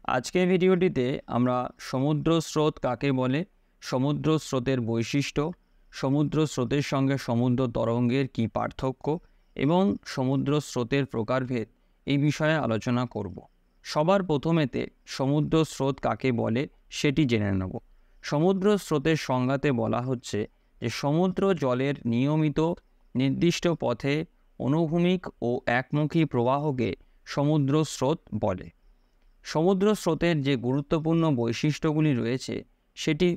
আজকের ভিডিওটিতে আমরা সমুদ্র স্রোত কাকে বলে, সমুদ্র স্রোতের বৈশিষ্ট্য, সমুদ্র স্রোতের সঙ্গে সমুদ্র তরঙ্গের কী পার্থক্য এবং সমুদ্র স্রোতের প্রকারভেদ এই বিষয়ে আলোচনা করব। সবার প্রথমেতে সমুদ্র স্রোত কাকে বলে সেটি জেনে নেব। সমুদ্র স্রোতের সংজ্ঞাতে বলা হচ্ছে যে সমুদ্র জলের নিয়মিত নির্দিষ্ট পথে অনুভূমিক ও একমুখী প্রবাহকে সমুদ্র স্রোত বলে। সমুদ্র স্রোতের যে গুরুত্বপূর্ণ বৈশিষ্ট্যগুলি রয়েছে সেটি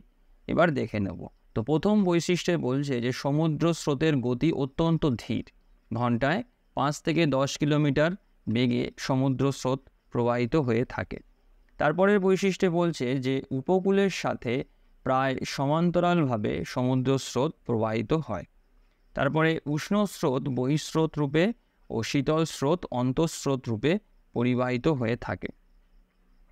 এবার দেখে নেব। তো প্রথম বৈশিষ্ট্যে বলছে যে সমুদ্র স্রোতের গতি অত্যন্ত ধীর, ঘন্টায় 5 থেকে 10 কিলোমিটার বেগে সমুদ্র স্রোত প্রবাহিত হয়ে থাকে। তারপরের বৈশিষ্ট্যে বলছে যে উপকূলের সাথে প্রায় সমান্তরালভাবে সমুদ্র স্রোত প্রবাহিত হয়। তারপরে উষ্ণ স্রোত বহিঃস্রোত রূপে ও শীতল স্রোত অন্তঃস্রোত রূপে পরিবাহিত হয়ে থাকে।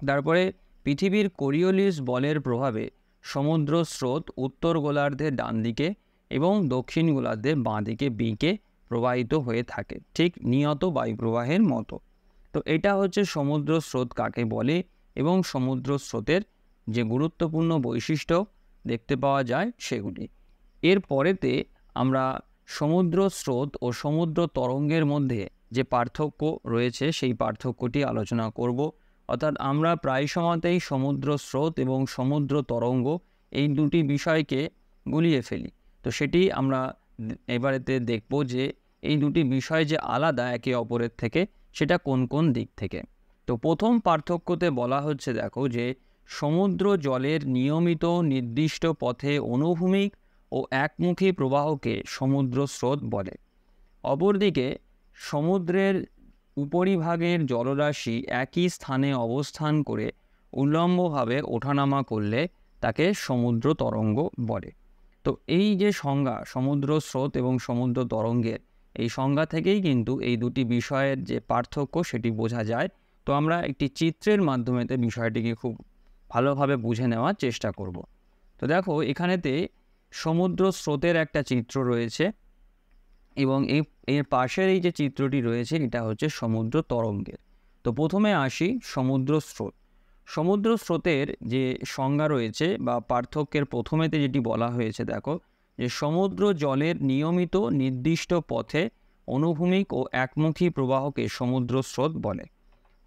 তারপরে পৃথিবীর কোরিওলিস বলের প্রভাবে সমুদ্র স্রোত উত্তর গোলার্ধের ডান দিকে এবং দক্ষিণ গোলার্ধের বাঁ দিকে বেঁকে প্রবাহিত হয়ে থাকে, ঠিক নিয়ত বায়ুপ্রবাহের মতো। তো এটা হচ্ছে সমুদ্র স্রোত কাকে বলে এবং সমুদ্র স্রোতের যে গুরুত্বপূর্ণ বৈশিষ্ট্য দেখতে পাওয়া যায় সেগুলি। এর পরেতে আমরা সমুদ্র স্রোত ও সমুদ্র তরঙ্গের মধ্যে যে পার্থক্য রয়েছে সেই পার্থক্যটি আলোচনা করব। অর্থাৎ আমরা প্রায় সময়তেই সমুদ্র স্রোত এবং সমুদ্র তরঙ্গ এই দুটি বিষয়কে গুলিয়ে ফেলি। তো সেটি আমরা এবারেতে দেখব যে এই দুটি বিষয় যে আলাদা একে অপরের থেকে, সেটা কোন কোন দিক থেকে। তো প্রথম পার্থক্যতে বলা হচ্ছে, দেখো, যে সমুদ্র জলের নিয়মিত নির্দিষ্ট পথে অনুভূমিক ও একমুখী প্রবাহকে সমুদ্র স্রোত বলে। অপরদিকে সমুদ্রের উপরিভাগের জলরাশি একই স্থানে অবস্থান করে উল্লম্বভাবে ওঠানামা করলে তাকে সমুদ্র তরঙ্গ বলে। তো এই যে সংজ্ঞা সমুদ্র স্রোত এবং সমুদ্র তরঙ্গের, এই সংজ্ঞা থেকেই কিন্তু এই দুটি বিষয়ের যে পার্থক্য সেটি বোঝা যায়। তো আমরা একটি চিত্রের মাধ্যমে বিষয়টিকে খুব ভালোভাবে বুঝে নেওয়ার চেষ্টা করব। তো দেখো, এখানেতে সমুদ্র স্রোতের একটা চিত্র রয়েছে এবং এর পাশের এই যে চিত্রটি রয়েছে এটা হচ্ছে সমুদ্র তরঙ্গের। তো প্রথমে আসি সমুদ্র স্রোত। সমুদ্র স্রোতের যে সংজ্ঞা রয়েছে বা পার্থক্যের প্রথমেতে যেটি বলা হয়েছে, দেখো, যে সমুদ্র জলের নিয়মিত নির্দিষ্ট পথে অনুভূমিক ও একমুখী প্রবাহকে সমুদ্র স্রোত বলে।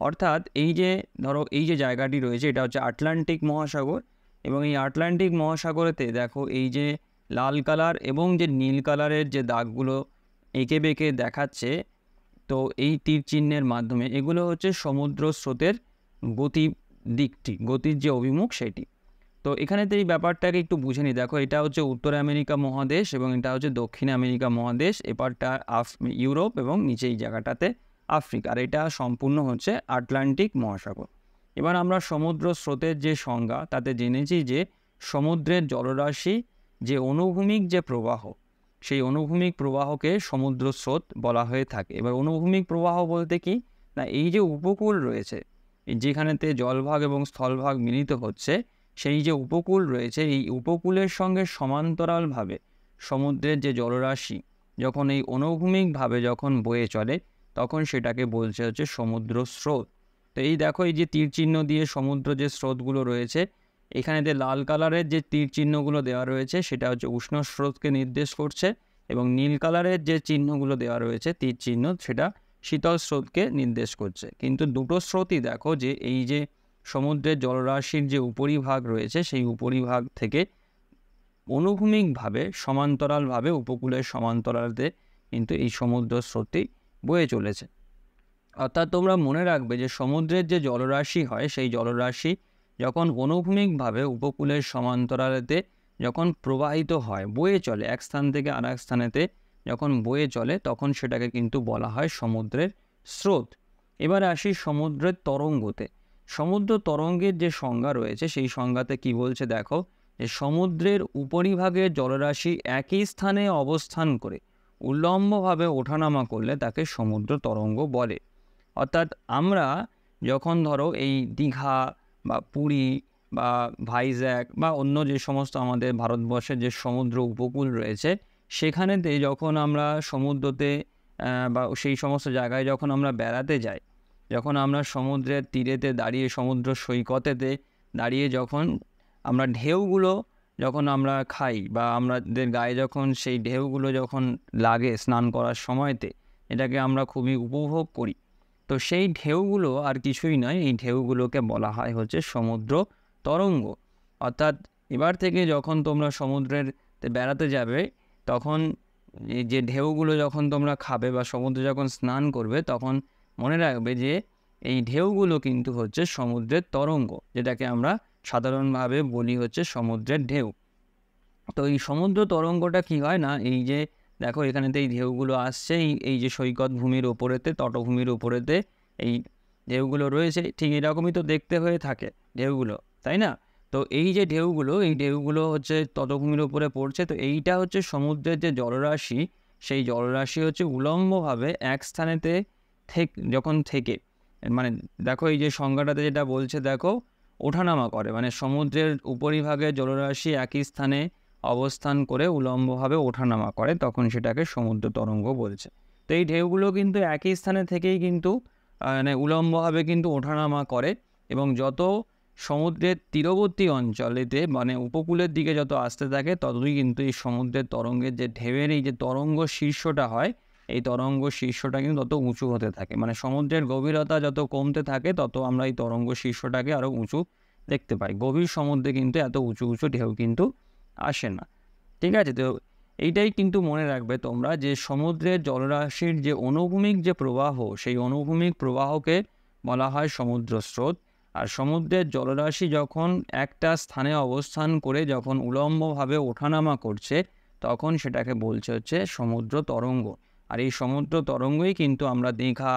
অর্থাৎ এই যে ধরো এই যে জায়গাটি রয়েছে এটা হচ্ছে আটলান্টিক মহাসাগর, এবং এই আটলান্টিক মহাসাগরেতে দেখো এই যে লাল কালার এবং যে নীল কালারের যে দাগগুলো এঁকে বেঁকে দেখাচ্ছে, তো এই তীর চিহ্নের মাধ্যমে এগুলো হচ্ছে সমুদ্র স্রোতের গতির যে অভিমুখ সেটি। তো এখানেতে এই ব্যাপারটাকে একটু বুঝে নিই। দেখো, এটা হচ্ছে উত্তর আমেরিকা মহাদেশ এবং এটা হচ্ছে দক্ষিণ আমেরিকা মহাদেশ, এপারটা ইউরোপ এবং নিচে এই জায়গাটাতে আফ্রিকা, আর এটা সম্পূর্ণ হচ্ছে আটলান্টিক মহাসাগর। এবার আমরা সমুদ্র স্রোতের যে সংজ্ঞা তাতে জেনেছি যে সমুদ্রের জলরাশি যে অনুভূমিক যে প্রবাহ, সেই অনুভূমিক প্রবাহকে সমুদ্র স্রোত বলা হয়ে থাকে। এবার অনুভূমিক প্রবাহ বলতে কি না, এই যে উপকূল রয়েছে, যেখানেতে জলভাগ এবং স্থলভাগ মিলিত হচ্ছে, সেই যে উপকূল রয়েছে এই উপকূলের সঙ্গে সমান্তরালভাবে সমুদ্রের যে জলরাশি যখন এই অনুভূমিকভাবে যখন বয়ে চলে তখন সেটাকে বলছে হচ্ছে সমুদ্র স্রোত। তো এই দেখো, এই যে তীর চিহ্ন দিয়ে সমুদ্র যে স্রোতগুলো রয়েছে, এখানেতে লাল কালারের যে তীর চিহ্নগুলো দেওয়া রয়েছে সেটা হচ্ছে উষ্ণ স্রোতকে নির্দেশ করছে, এবং নীল কালারের যে চিহ্নগুলো দেওয়া রয়েছে তীর চিহ্ন, সেটা শীতল স্রোতকে নির্দেশ করছে। কিন্তু দুটো স্রোতই দেখো যে এই যে সমুদ্রের জলরাশির যে উপরিভাগ রয়েছে সেই উপরিভাগ থেকে অনুভূমিকভাবে সমান্তরালভাবে উপকূলের সমান্তরালতে কিন্তু এই সমুদ্র স্রোতটি বয়ে চলেছে। অর্থাৎ তোমরা মনে রাখবে যে সমুদ্রের যে জলরাশি হয় সেই জলরাশি যখন অনুভূমিকভাবে উপকূলের সমান্তরালেতে যখন প্রবাহিত হয়, বয়ে চলে এক স্থান থেকে আর এক স্থানেতে যখন বয়ে চলে, তখন সেটাকে কিন্তু বলা হয় সমুদ্রের স্রোত। এবার আসি সমুদ্রের তরঙ্গতে। সমুদ্র তরঙ্গের যে সংজ্ঞা রয়েছে সেই সংজ্ঞাতে কি বলছে, দেখো, যে সমুদ্রের উপরিভাগের জলরাশি একই স্থানে অবস্থান করে উল্লম্বভাবে ওঠানামা করলে তাকে সমুদ্র তরঙ্গ বলে। অর্থাৎ আমরা যখন ধরো এই দীঘা বা পুরী বা ভাইজ্যাক বা অন্য যে সমস্ত আমাদের ভারতবর্ষের যে সমুদ্র উপকূল রয়েছে সেখানেতে যখন আমরা সমুদ্রতে বা সেই সমস্ত জায়গায় যখন আমরা বেড়াতে যাই, যখন আমরা সমুদ্রের তীরেতে দাঁড়িয়ে সমুদ্র সৈকতেতে দাঁড়িয়ে যখন আমরা ঢেউগুলো যখন আমরা খাই বা আমাদের গায়ে যখন সেই ঢেউগুলো যখন লাগে স্নান করার সময়তে, এটাকে আমরা খুবই উপভোগ করি। তো সেই ঢেউগুলো আর কিছুই নয়, এই ঢেউগুলোকে বলা হয় হচ্ছে সমুদ্র তরঙ্গ। অর্থাৎ এবার থেকে যখন তোমরা সমুদ্রের বেড়াতে যাবে, তখন এই যে ঢেউগুলো যখন তোমরা খাবে বা সমুদ্রে যখন স্নান করবে, তখন মনে রাখবে যে এই ঢেউগুলো কিন্তু হচ্ছে সমুদ্রের তরঙ্গ, যেটাকে আমরা সাধারণভাবে বলি হচ্ছে সমুদ্রের ঢেউ। তো এই সমুদ্র তরঙ্গটা কি হয় না, এই যে দেখো এখানেতে এই ঢেউগুলো আসছে, এই যে সৈকত ভূমির ওপরেতে, তটভূমির ওপরেতে এই ঢেউগুলো রয়েছে, ঠিক এরকমই তো দেখতে হয়ে থাকে ঢেউগুলো, তাই না? তো এই যে ঢেউগুলো, এই ঢেউগুলো হচ্ছে তটভূমির উপরে পড়ছে। তো এইটা হচ্ছে সমুদ্রের যে জলরাশি, সেই জলরাশি হচ্ছে উলম্বভাবে এক স্থানেতে যখন থেকে, মানে দেখো এই যে সংজ্ঞাটাতে যেটা বলছে, দেখো ওঠানামা করে, মানে সমুদ্রের উপরিভাগে জলরাশি একই স্থানে অবস্থান করে উলম্বভাবে ওঠানামা করে, তখন সেটাকে সমুদ্র তরঙ্গ বলছে। তো এই ঢেউগুলো কিন্তু একই স্থানে থেকেই কিন্তু মানে উলম্বভাবে কিন্তু ওঠানামা করে, এবং যত সমুদ্রের তীরবর্তী অঞ্চলেতে মানে উপকূলের দিকে যত আসতে থাকে, ততই কিন্তু এই সমুদ্রের তরঙ্গের যে ঢেউয়ের এই যে তরঙ্গ শীর্ষটা হয়, এই তরঙ্গ শীর্ষটা কিন্তু তত উঁচু হতে থাকে। মানে সমুদ্রের গভীরতা যত কমতে থাকে, তত আমরা এই তরঙ্গ শীর্ষটাকে আরও উঁচু দেখতে পাই। গভীর সমুদ্রে কিন্তু এত উঁচু উঁচু ঢেউ কিন্তু আসে না, ঠিক আছে? তো এইটাই কিন্তু মনে রাখবে তোমরা, যে সমুদ্রের জলরাশির যে অনুভূমিক যে প্রবাহ, সেই অনুভূমিক প্রবাহকে বলা হয় সমুদ্র স্রোত। আর সমুদ্রের জলরাশি যখন একটা স্থানে অবস্থান করে যখন উলম্বভাবে ওঠানামা করছে, তখন সেটাকে বলছে হচ্ছে সমুদ্র তরঙ্গ। আর এই সমুদ্র তরঙ্গই কিন্তু আমরা দীঘা,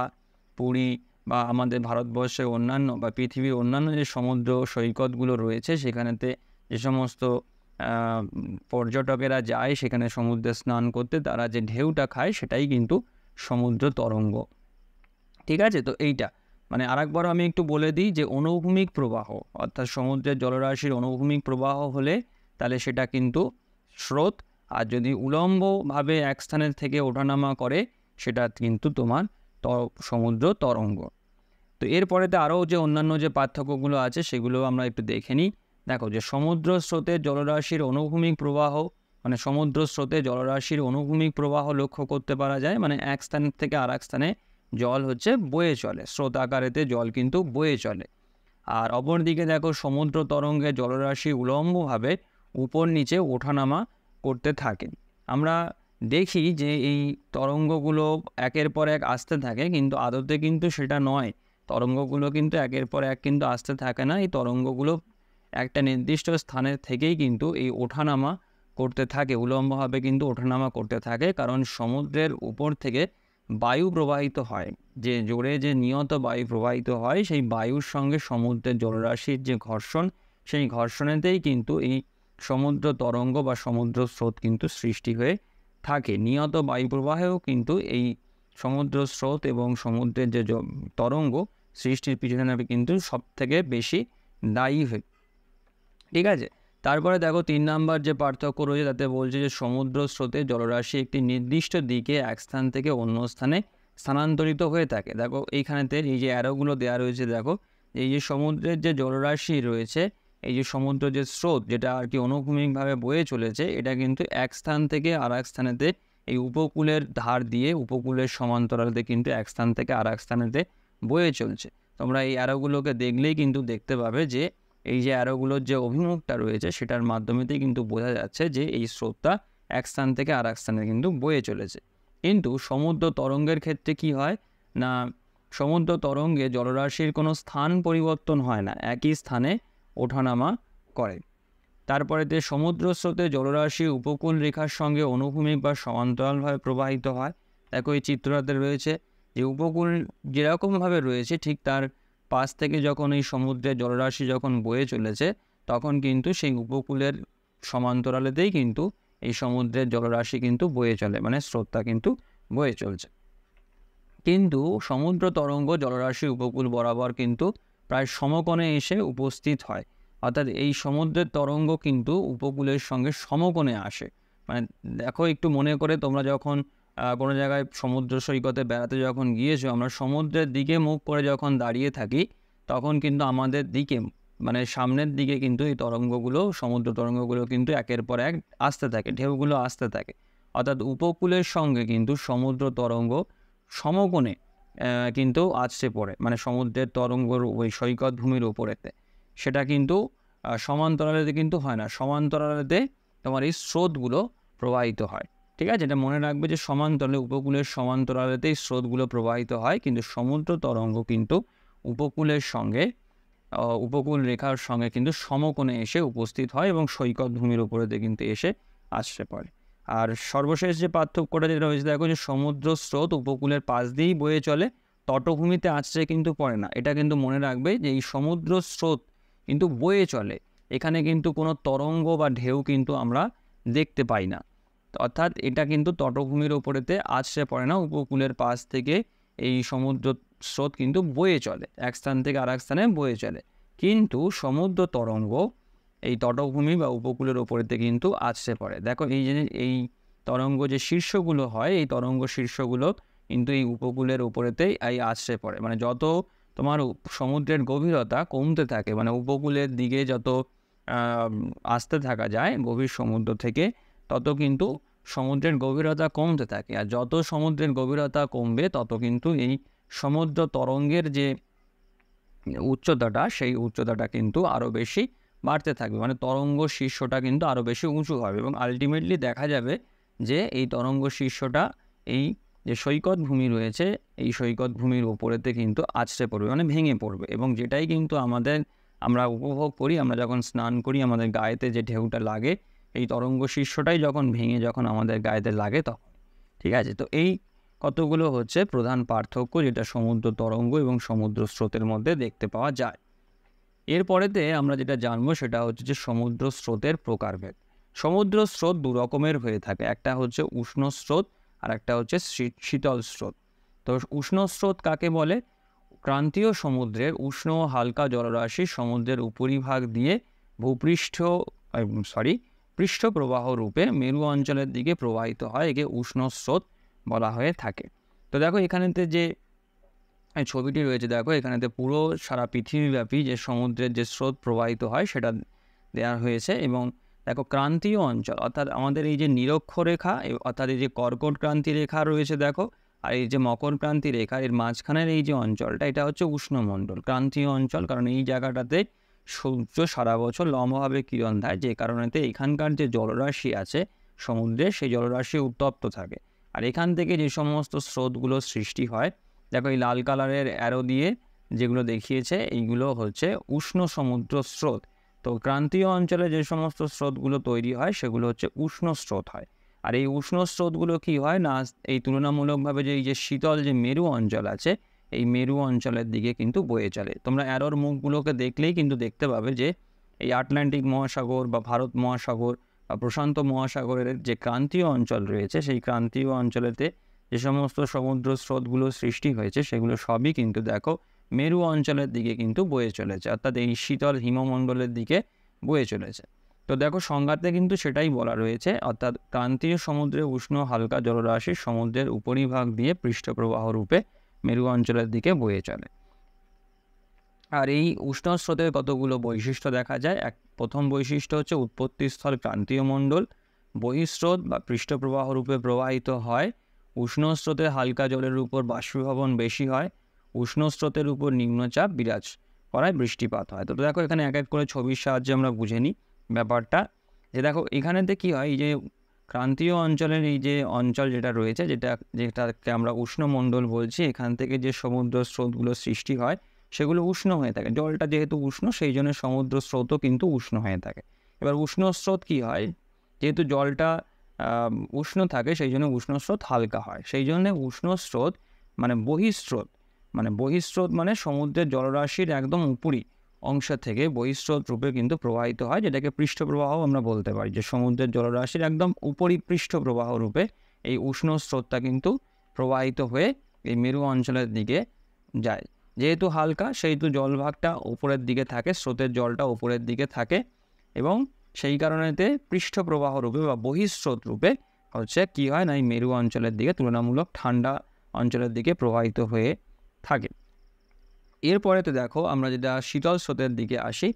পুরী বা আমাদের ভারতবর্ষের অন্যান্য বা পৃথিবীর অন্যান্য যে সমুদ্র সৈকতগুলো রয়েছে, সেখানেতে যে সমস্ত পর্যটকেরা যায় সেখানে সমুদ্রে স্নান করতে, তারা যে ঢেউটা খায় সেটাই কিন্তু সমুদ্র তরঙ্গ, ঠিক আছে? তো এইটা মানে আরেকবারও আমি একটু বলে দিই, যে অনুভূমিক প্রবাহ, অর্থাৎ সমুদ্রের জলরাশির অনুভূমিক প্রবাহ হলে তাহলে সেটা কিন্তু স্রোত, আর যদি উলম্বভাবে এক স্থানের থেকে ওঠানামা করে, সেটা কিন্তু তোমার সমুদ্র তরঙ্গ। তো এরপরেতে আরও যে অন্যান্য যে পার্থক্যগুলো আছে সেগুলো আমরা একটু দেখে নিই। দেখো, যে সমুদ্র স্রোতের জলরাশির অনুভূমিক প্রবাহ, মানে সমুদ্র স্রোতে জলরাশির অনুভূমিক প্রবাহ লক্ষ্য করতে পারা যায়, মানে এক স্থান থেকে আর এক স্থানে জল হচ্ছে বয়ে চলে, স্রোত আকারেতে জল কিন্তু বয়ে চলে। আর অপরদিকে দেখো, সমুদ্র তরঙ্গে জলরাশি উলম্বভাবে উপর নিচে ওঠানামা করতে থাকে। আমরা দেখি যে এই তরঙ্গগুলো একের পর এক আসতে থাকে, কিন্তু আদতে কিন্তু সেটা নয়। তরঙ্গগুলো কিন্তু একের পর এক কিন্তু আসতে থাকে না, এই তরঙ্গগুলো একটা নির্দিষ্ট স্থানের থেকেই কিন্তু এই ওঠানামা করতে থাকে, উলম্বভাবে কিন্তু ওঠানামা করতে থাকে। কারণ সমুদ্রের উপর থেকে বায়ু প্রবাহিত হয়, যে জোরে যে নিয়ত বায়ু প্রবাহিত হয়, সেই বায়ুর সঙ্গে সমুদ্রের জলরাশির যে ঘর্ষণ, সেই ঘর্ষণেতেই কিন্তু এই সমুদ্র তরঙ্গ বা সমুদ্র স্রোত কিন্তু সৃষ্টি হয়ে থাকে। নিয়ত বায়ু প্রবাহেও কিন্তু এই সমুদ্র স্রোত এবং সমুদ্রের যে তরঙ্গ সৃষ্টির পিছনে কিন্তু সব থেকে বেশি দায়ী হয়, ঠিক আছে? তারপরে দেখো 3 নাম্বার যে পার্থক্য রয়েছে, তাতে বলছে যে সমুদ্র স্রোতে জলরাশি একটি নির্দিষ্ট দিকে এক স্থান থেকে অন্য স্থানে স্থানান্তরিত হয়ে থাকে। দেখো এইখানেতে এই যে অ্যারোগুলো দেওয়া রয়েছে, দেখো এই যে সমুদ্রের যে জলরাশি রয়েছে, এই যে সমুদ্র যে স্রোত, যেটা আর কি অনুভূমিকভাবে বয়ে চলেছে, এটা কিন্তু এক স্থান থেকে আর এক স্থানেতে এই উপকূলের ধার দিয়ে উপকূলের সমান্তরালতে কিন্তু এক স্থান থেকে আর এক স্থানেতে বয়ে চলছে। তোমরা এই অ্যারোগুলোকে দেখলেই কিন্তু দেখতে পাবে যে এই যে অ্যারোগুলোর যে অভিমুখটা রয়েছে, সেটার মাধ্যমেতেই কিন্তু বোঝা যাচ্ছে যে এই স্রোতটা এক স্থান থেকে আর এক স্থানে কিন্তু বয়ে চলেছে। কিন্তু সমুদ্র তরঙ্গের ক্ষেত্রে কি হয় না, সমুদ্র তরঙ্গে জলরাশির কোনো স্থান পরিবর্তন হয় না, একই স্থানে ওঠানামা করে। তারপরে যে সমুদ্র স্রোতে জলরাশি উপকূল রেখার সঙ্গে অনুভূমিক বা সমান্তরালভাবে প্রবাহিত হয়। দেখো এই চিত্রটাতে রয়েছে যে উপকূল যেরকমভাবে রয়েছে, ঠিক তার পাশ থেকে যখন এই সমুদ্রের জলরাশি যখন বয়ে চলেছে, তখন কিন্তু সেই উপকূলের সমান্তরালেতেই কিন্তু এই সমুদ্রের জলরাশি কিন্তু বয়ে চলে, মানে স্রোতটা কিন্তু বয়ে চলছে। কিন্তু সমুদ্র তরঙ্গ জলরাশি উপকূল বরাবর কিন্তু প্রায় সমকোণে এসে উপস্থিত হয়। অর্থাৎ এই সমুদ্রের তরঙ্গ কিন্তু উপকূলের সঙ্গে সমকোণে আসে। মানে দেখো, একটু মনে করে তোমরা যখন কোনো জায়গায় সমুদ্র সৈকতে বেড়াতে যখন গিয়েছো, আমরা সমুদ্রের দিকে মুখ করে যখন দাঁড়িয়ে থাকি, তখন কিন্তু আমাদের দিকে মানে সামনের দিকে কিন্তু এই তরঙ্গগুলো, সমুদ্র তরঙ্গগুলো কিন্তু একের পর এক আসতে থাকে, ঢেউগুলো আসতে থাকে। অর্থাৎ উপকূলের সঙ্গে কিন্তু সমুদ্র তরঙ্গ সমকোণে কিন্তু আছড়ে পড়ে, মানে সমুদ্রের তরঙ্গর ওই সৈকত ভূমির উপরেতে। সেটা কিন্তু সমান্তরালেতে কিন্তু হয় না, সমান্তরালেতে তোমার এই স্রোতগুলো প্রবাহিত হয়। ঠিক আছে, এটা মনে রাখবে যে সমান্তরালে, উপকূলের সমান্তরালেতেই স্রোতগুলো প্রবাহিত হয়, কিন্তু সমুদ্র তরঙ্গ কিন্তু উপকূলের সঙ্গে উপকূল রেখার সঙ্গে কিন্তু সমকোণে এসে উপস্থিত হয় এবং সৈকত ভূমির উপরেতে কিন্তু এসে আছড়ে পড়ে। আর সর্বশেষ যে পার্থক্যটা যেটা রয়েছে, দেখো যে সমুদ্র স্রোত উপকূলের পাশ দিয়েই বয়ে চলে, তটভূমিতে আছড়ে কিন্তু পড়ে না। এটা কিন্তু মনে রাখবে যে এই সমুদ্র স্রোত কিন্তু বয়ে চলে, এখানে কিন্তু কোনো তরঙ্গ বা ঢেউ কিন্তু আমরা দেখতে পাই না। অর্থাৎ এটা কিন্তু তটভূমির ওপরেতে আছড়ে পড়ে না, উপকূলের পাশ থেকে এই সমুদ্র স্রোত কিন্তু বয়ে চলে, এক স্থান থেকে আর এক স্থানে বয়ে চলে। কিন্তু সমুদ্র তরঙ্গ এই তটভূমি বা উপকূলের ওপরেতে কিন্তু আছড়ে পড়ে। দেখো এই তরঙ্গ যে শীর্ষগুলো হয়, এই তরঙ্গ শীর্ষগুলো কিন্তু এই উপকূলের ওপরেতেই এই আছড়ে পড়ে। মানে যত তোমার সমুদ্রের গভীরতা কমতে থাকে, মানে উপকূলের দিকে যত আসতে থাকা যায় গভীর সমুদ্র থেকে, তত কিন্তু সমুদ্রের গভীরতা কমতে থাকে। আর যত সমুদ্রের গভীরতা কমবে, তত কিন্তু এই সমুদ্র তরঙ্গের যে উচ্চতাটা, সেই উচ্চতাটা কিন্তু আরও বেশি বাড়তে থাকবে, মানে তরঙ্গ শীর্ষটা কিন্তু আরও বেশি উঁচু হবে এবং আলটিমেটলি দেখা যাবে যে এই তরঙ্গ শীর্ষটা এই যে সৈকত ভূমি রয়েছে, এই সৈকত ভূমির ওপরেতে কিন্তু আছড়ে পড়বে, মানে ভেঙে পড়বে। এবং যেটাই কিন্তু আমরা উপভোগ করি, আমরা যখন স্নান করি, আমাদের গায়েতে যে ঢেউটা লাগে, এই তরঙ্গ শীর্ষটাই যখন ভেঙে যখন আমাদের গায়েতে লাগে তখন। ঠিক আছে, তো এই কতগুলো হচ্ছে প্রধান পার্থক্য যেটা সমুদ্র তরঙ্গ এবং সমুদ্র স্রোতের মধ্যে দেখতে পাওয়া যায়। এরপরেতে আমরা যেটা জানবো সেটা হচ্ছে যে সমুদ্র স্রোতের প্রকারভেদ। সমুদ্র স্রোত দু রকমের হয়ে থাকে, একটা হচ্ছে উষ্ণ স্রোত আর একটা হচ্ছে শীতল স্রোত। তো উষ্ণ স্রোত কাকে বলে? ক্রান্তীয় সমুদ্রের উষ্ণ হালকা জলরাশি সমুদ্রের উপরিভাগ দিয়ে পৃষ্ঠ প্রবাহ রূপে মেরু অঞ্চলের দিকে প্রবাহিত হয়, একে উষ্ণ স্রোত বলা হয়ে থাকে। তো দেখো এখানেতে যে ছবিটি রয়েছে, দেখো এখানেতে পুরো সারা পৃথিবীব্যাপী যে সমুদ্রের যে স্রোত প্রবাহিত হয় সেটা দেওয়া হয়েছে। এবং দেখো ক্রান্তীয় অঞ্চল, অর্থাৎ আমাদের এই যে নিরক্ষরেখা, অর্থাৎ এই যে কর্কট ক্রান্তি রেখা রয়েছে দেখো, আর এই যে মকর ক্রান্তি রেখা, এর মাঝখানের এই যে অঞ্চলটা, এটা হচ্ছে উষ্ণমণ্ডল ক্রান্তীয় অঞ্চল। কারণ এই জায়গাটাতে সূর্য সারা বছর লম্বভাবে কিরণ দেয়, যে কারণেতে এখানকার যে জলরাশি আছে সমুদ্রে, সেই জলরাশি উত্তপ্ত থাকে। আর এখান থেকে যে সমস্ত স্রোতগুলো সৃষ্টি হয়, দেখো এই লাল কালারের অ্যারো দিয়ে যেগুলো দেখিয়েছে, এইগুলো হচ্ছে উষ্ণ সমুদ্র স্রোত। তো ক্রান্তীয় অঞ্চলে যে সমস্ত স্রোতগুলো তৈরি হয় সেগুলো হচ্ছে উষ্ণ স্রোত হয়। আর এই উষ্ণ স্রোতগুলো কি হয় না, এই তুলনামূলকভাবে যে এই যে শীতল যে মেরু অঞ্চল আছে, এই মেরু অঞ্চলের দিকে কিন্তু বয়ে চলে। তোমরা অ্যারোর মুখগুলোকে দেখলেই কিন্তু দেখতে পাবে যে এই আটলান্টিক মহাসাগর বা ভারত মহাসাগর বা প্রশান্ত মহাসাগরের যে ক্রান্তীয় অঞ্চল রয়েছে, সেই ক্রান্তীয় অঞ্চলেতে যে সমস্ত সমুদ্র স্রোতগুলো সৃষ্টি হয়েছে, সেগুলো সবই কিন্তু দেখো মেরু অঞ্চলের দিকে কিন্তু বয়ে চলেছে, অর্থাৎ এই শীতল হিমমণ্ডলের দিকে বয়ে চলেছে। তো দেখো সংজ্ঞাতে কিন্তু সেটাই বলা রয়েছে, অর্থাৎ ক্রান্তীয় সমুদ্রে উষ্ণ হালকা জলরাশি সমুদ্রের উপরিভাগ দিয়ে পৃষ্ঠপ্রবাহ রূপে মেরু অঞ্চলের দিকে বয়ে চলে। আর এই উষ্ণ স্রোতের কতগুলো বৈশিষ্ট্য দেখা যায়। প্রথম বৈশিষ্ট্য হচ্ছে উৎপত্তিস্থল ক্রান্তীয় মণ্ডল, বহিঃস্রোত বা পৃষ্ঠপ্রবাহ রূপে প্রবাহিত হয়। উষ্ণ স্রোতে হালকা জলের উপর বাষ্পীভবন বেশি হয়, উষ্ণ স্রোতের উপর নিম্নচাপ বিরাজ করায় বৃষ্টিপাত হয়। তো দেখো এখানে এক এক করে ছবির সাহায্যে আমরা বুঝে নিই ব্যাপারটা। যে দেখো এখানেতে কি হয়, এই যে ক্রান্তীয় অঞ্চলের এই যে অঞ্চল যেটা রয়েছে, যেটাকে আমরা উষ্ণমণ্ডল বলছি, এখান থেকে যে সমুদ্র স্রোতগুলো সৃষ্টি হয় সেগুলো উষ্ণ হয়ে থাকে। জলটা যেহেতু উষ্ণ, সেই জন্য সমুদ্র স্রোতও কিন্তু উষ্ণ হয়ে থাকে। এবার উষ্ণ স্রোত কী হয়, যেহেতু জলটা উষ্ণ থাকে, সেই জন্য উষ্ণ স্রোত হালকা হয়। সেই জন্য উষ্ণ স্রোত মানে বহিঃস্রোত মানে সমুদ্রের জলরাশির একদম উপরি অংশ থেকে বহিঃস্রোত রূপে কিন্তু প্রবাহিত হয়, যেটাকে পৃষ্ঠপ্রবাহ আমরা বলতে পারি। যে সমুদ্রের জলরাশির একদম উপরি পৃষ্ঠপ্রবাহ রূপে এই উষ্ণ স্রোতটা কিন্তু প্রবাহিত হয়ে এই মেরু অঞ্চলের দিকে যায়। যেহেতু হালকা, সেহেতু জলভাগটা উপরের দিকে থাকে, স্রোতের জলটা উপরের দিকে থাকে এবং সেই কারণেতে পৃষ্ঠপ্রবাহ রূপে বা বহিঃস্রোত রূপে হচ্ছে কী হয় না, এই মেরু অঞ্চলের দিকে তুলনামূলক ঠান্ডা অঞ্চলের দিকে প্রবাহিত হয়ে থাকে। এরপরে দেখো আমরা যেটা শীতল স্রোতের দিকে আসি,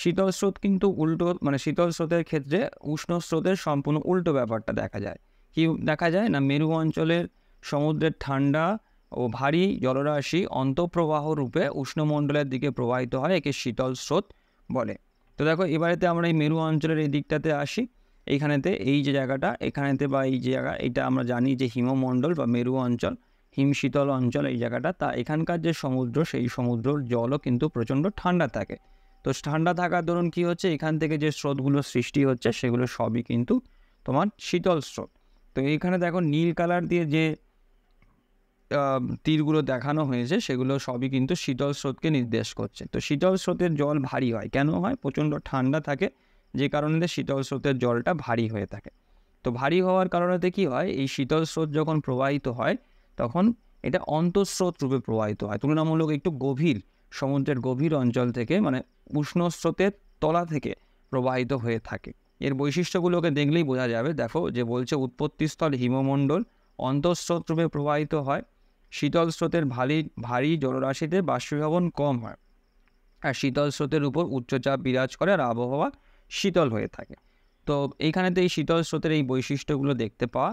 শীতল স্রোত কিন্তু উল্টো, মানে শীতল স্রোতের ক্ষেত্রে উষ্ণ স্রোতের সম্পূর্ণ উল্টো ব্যাপারটা দেখা যায়। কি দেখা যায় না, মেরু অঞ্চলের সমুদ্রের ঠান্ডা ও ভারী জলরাশি অন্তঃপ্রবাহ রূপে উষ্ণমণ্ডলের দিকে প্রবাহিত হয়, একে শীতল স্রোত বলে। তো দেখো এবারেতে আমরা এই মেরু অঞ্চলের এই দিকটাতে আসি। এইখানেতে এই যে জায়গাটা, এখানেতে বা এই যে জায়গা, এটা আমরা জানি যে হিমমণ্ডল বা মেরু অঞ্চল, হিমশীতল অঞ্চল এই জায়গাটা। তা এখানকার যে সমুদ্র, সেই সমুদ্রের জলও কিন্তু প্রচণ্ড ঠান্ডা থাকে। তো ঠান্ডা থাকার দরুন কী হচ্ছে, এখান থেকে যে স্রোতগুলো সৃষ্টি হচ্ছে সেগুলো সবই কিন্তু তোমার শীতল স্রোত। তো এইখানে দেখো নীল কালার দিয়ে যে তীরগুলো দেখানো হয়েছে সেগুলো সবই কিন্তু শীতল স্রোতকে নির্দেশ করছে। তো শীতল স্রোতের জল ভারী হয় কেন হয়, প্রচণ্ড ঠান্ডা থাকে, যে কারণে শীতল স্রোতের জলটা ভারী হয়ে থাকে। তো ভারী হওয়ার কারণেতে কী হয়, এই শীতল স্রোত যখন প্রবাহিত হয় তখন এটা অন্তঃস্রোত রূপে প্রবাহিত হয়, তুলনামূলক একটু গভীর, সমুদ্রের গভীর অঞ্চল থেকে, মানে উষ্ণ স্রোতের তলা থেকে প্রবাহিত হয়ে থাকে। এর বৈশিষ্ট্যগুলোকে দেখলেই বোঝা যাবে। দেখো যে বলছে উৎপত্তিস্থল হিমমণ্ডল, অন্তঃস্রোত রূপে প্রবাহিত হয়, শীতল স্রোতের ভারী জলরাশিতে বাষ্পীভবন কম হয়, আর শীতল স্রোতের উপর উচ্চচাপ বিরাজ করে, আর আবহাওয়া শীতল হয়ে থাকে। তো এইখানেতে এই শীতল স্রোতের এই বৈশিষ্ট্যগুলো দেখতে পাওয়া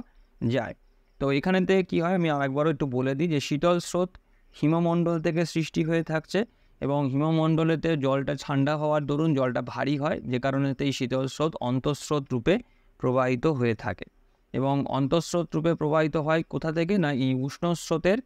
যায়। তো এখানেতে কী হয়, আমি আরেকবারও একটু বলে দিই যে শীতল স্রোত হিমমণ্ডল থেকে সৃষ্টি হয়ে থাকছে, এবং হিমমণ্ডলেতে জলটা ঠান্ডা হওয়ার দরুন জলটা ভারী হয়, যে কারণেতে এই শীতল স্রোত অন্তঃস্রোত রূপে প্রবাহিত হয়ে থাকে। এবং অন্তঃস্রোত রূপে প্রবাহিত হয় কোথা থেকে না, এই উষ্ণ স্রোতের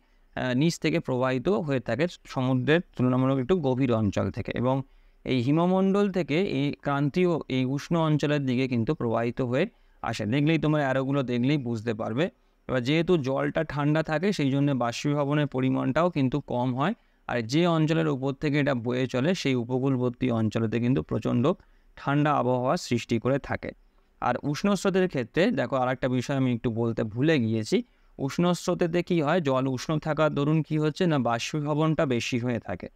নিচ থেকে প্রবাহিত হয়ে থাকে, সমুদ্রের তুলনামূলক একটু গভীর অঞ্চল থেকে। এবং এই হিমমণ্ডল থেকে এই ক্রান্তীয় এই উষ্ণ অঞ্চলের দিকে কিন্তু প্রবাহিত হয়ে আসে। দেখলেই তোমরা অ্যারোগুলো দেখলেই বুঝতে পারবে। এবার যেহেতু জলটা ঠান্ডা থাকে সেই জন্য বাষ্পীভবনের পরিমাণটাও কিন্তু কম হয়, আর যে অঞ্চলের উপর থেকে এটা বয়ে চলে সেই উপকূলবর্তী অঞ্চলেতে কিন্তু প্রচণ্ড ঠান্ডা আবহাওয়া সৃষ্টি করে থাকে। আর উষ্ণ স্রোতের ক্ষেত্রে দেখো আরেকটা বিষয় আমি একটু বলতে ভুলে গিয়েছি, উষ্ণ স্রোতেতে কী হয়, জল উষ্ণ থাকার দরুন কী হচ্ছে না, বাষ্পীভবনটা বেশি হয়ে থাকে,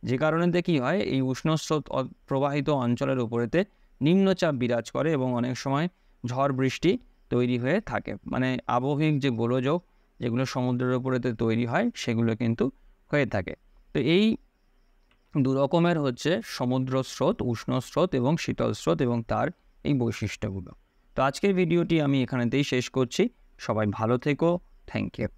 যে কারণেতে কী হয়, এই উষ্ণ স্রোত প্রবাহিত অঞ্চলের উপরেতে নিম্নচাপ বিরাজ করে, এবং অনেক সময় ঝড় বৃষ্টি তৈরি হয়ে থাকে। মানে আবহিক যে গোলযোগ যেগুলো সমুদ্রের উপরেতে তৈরি হয় সেগুলো কিন্তু হয়ে থাকে। তো এই দু রকমের হচ্ছে সমুদ্র স্রোত, উষ্ণ স্রোত এবং শীতল স্রোত, এবং তার এই বৈশিষ্ট্যগুলো। তো আজকের ভিডিওটি আমি এখানেতেই শেষ করছি। সবাই ভালো থেকো। Thank you.